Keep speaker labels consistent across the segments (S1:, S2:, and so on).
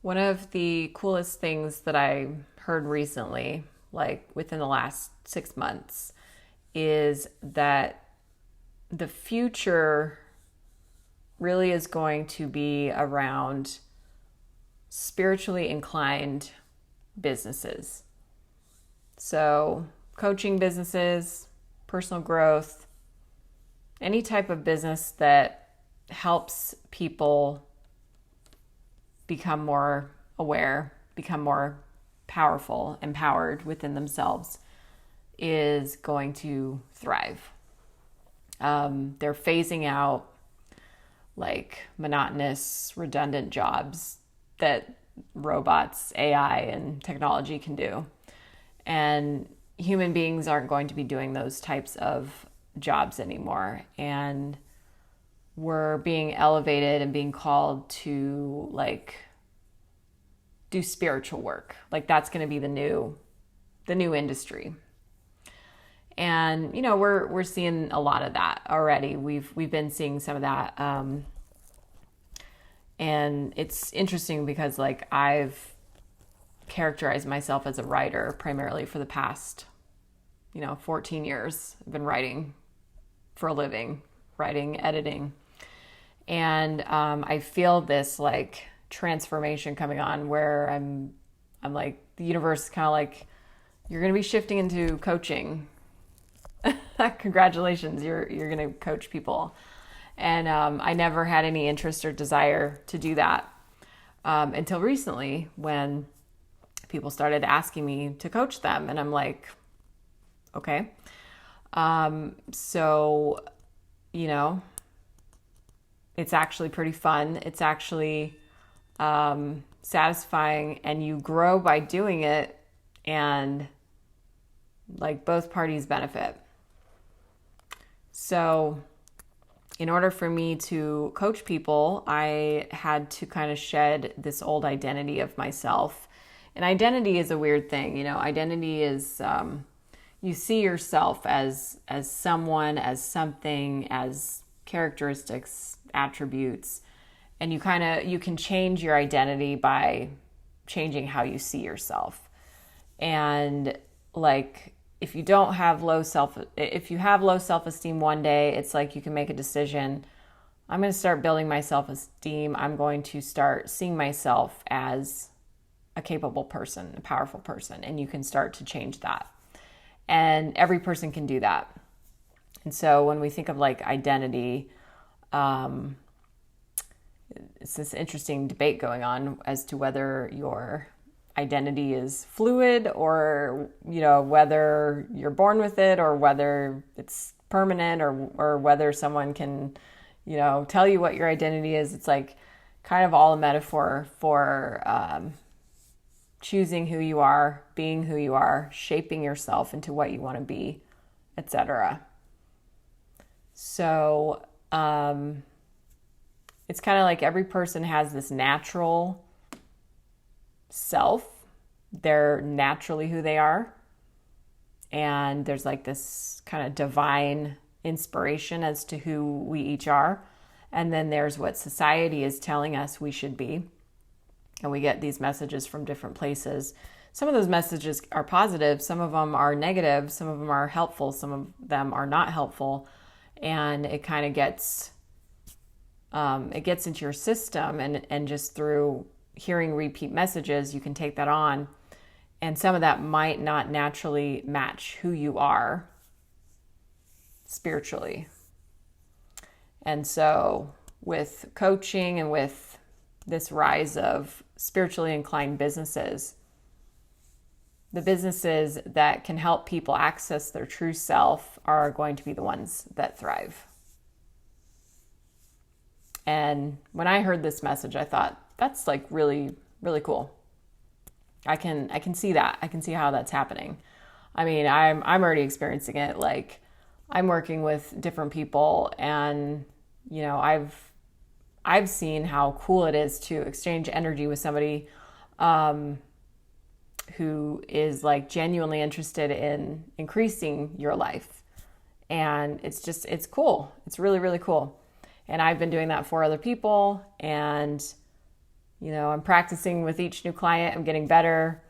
S1: One of the coolest things that I heard recently, like within the last 6 months, is that the future really is going to be around spiritually inclined businesses. So, coaching businesses, personal growth, any type of business that helps people become more aware, become more powerful, empowered within themselves is going to thrive. They're phasing out like monotonous, redundant jobs that robots, AI, and technology can do. And human beings aren't going to be doing those types of jobs anymore. And we're being elevated and being called to like do spiritual work. Like that's going to be the new industry. And we're seeing a lot of that already. We've been seeing some of that, and it's interesting because like I've characterized myself as a writer primarily for the past 14 years. I've been writing for a living, writing, editing, and I feel this like transformation coming on where I'm like the universe is kind of like, you're going to be shifting into coaching. Congratulations, you're going to coach people. And I never had any interest or desire to do that until recently when people started asking me to coach them. And I'm like, okay. So, it's actually pretty fun. It's actually satisfying, and you grow by doing it, and like both parties benefit. So in order for me to coach people, I had to kind of shed this old identity of myself. And identity is a weird thing. Identity is you see yourself as someone, as something, as characteristics, attributes, and you can change your identity by changing how you see yourself. And like if you have low self-esteem one day, it's like you can make a decision. I'm going to start building my self-esteem. I'm going to start seeing myself as a capable person, a powerful person, and you can start to change that. And every person can do that. And so when we think of like identity, it's this interesting debate going on as to whether your identity is fluid or whether you're born with it or whether it's permanent or whether someone can tell you what your identity is. It's like kind of all a metaphor for choosing who you are, being who you are, shaping yourself into what you want to be, etc. So it's kind of like every person has this natural self. They're naturally who they are. And there's like this kind of divine inspiration as to who we each are. And then there's what society is telling us we should be. And we get these messages from different places. Some of those messages are positive. Some of them are negative. Some of them are helpful. Some of them are not helpful. And it kind of gets into your system, and just through hearing repeat messages, you can take that on. And some of that might not naturally match who you are spiritually. And so with coaching and with this rise of spiritually inclined businesses, the businesses that can help people access their true self are going to be the ones that thrive. And when I heard this message, I thought, that's like really, really cool. I can see that. I can see how that's happening. I mean, I'm already experiencing it. Like I'm working with different people, and I've seen how cool it is to exchange energy with somebody who is like genuinely interested in increasing your life. And it's cool. It's really, really cool. And I've been doing that for other people, and I'm practicing with each new client. I'm getting better.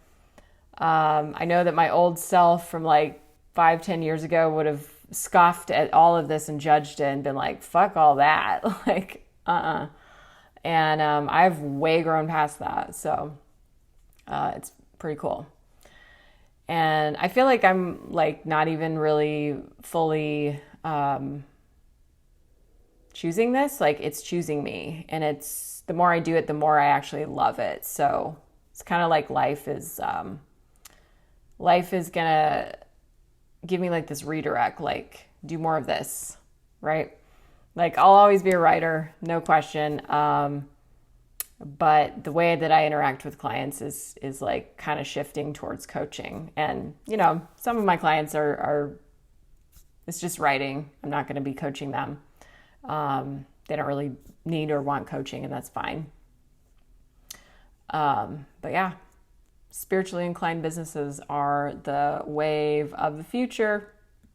S1: I know that my old self from like 5-10 years ago would have scoffed at all of this and judged it and been like, fuck all that. Like, And I've way grown past that. So it's pretty cool. And I feel like I'm like not even really fully choosing this. Like it's choosing me. And it's the more I do it, the more I actually love it. So it's kind of like life is gonna give me like this redirect, like do more of this, right? Like I'll always be a writer, no question. But the way that I interact with clients is like kind of shifting towards coaching. And, some of my clients are it's just writing. I'm not going to be coaching them. They don't really need or want coaching, and that's fine. But yeah, spiritually inclined businesses are the wave of the future.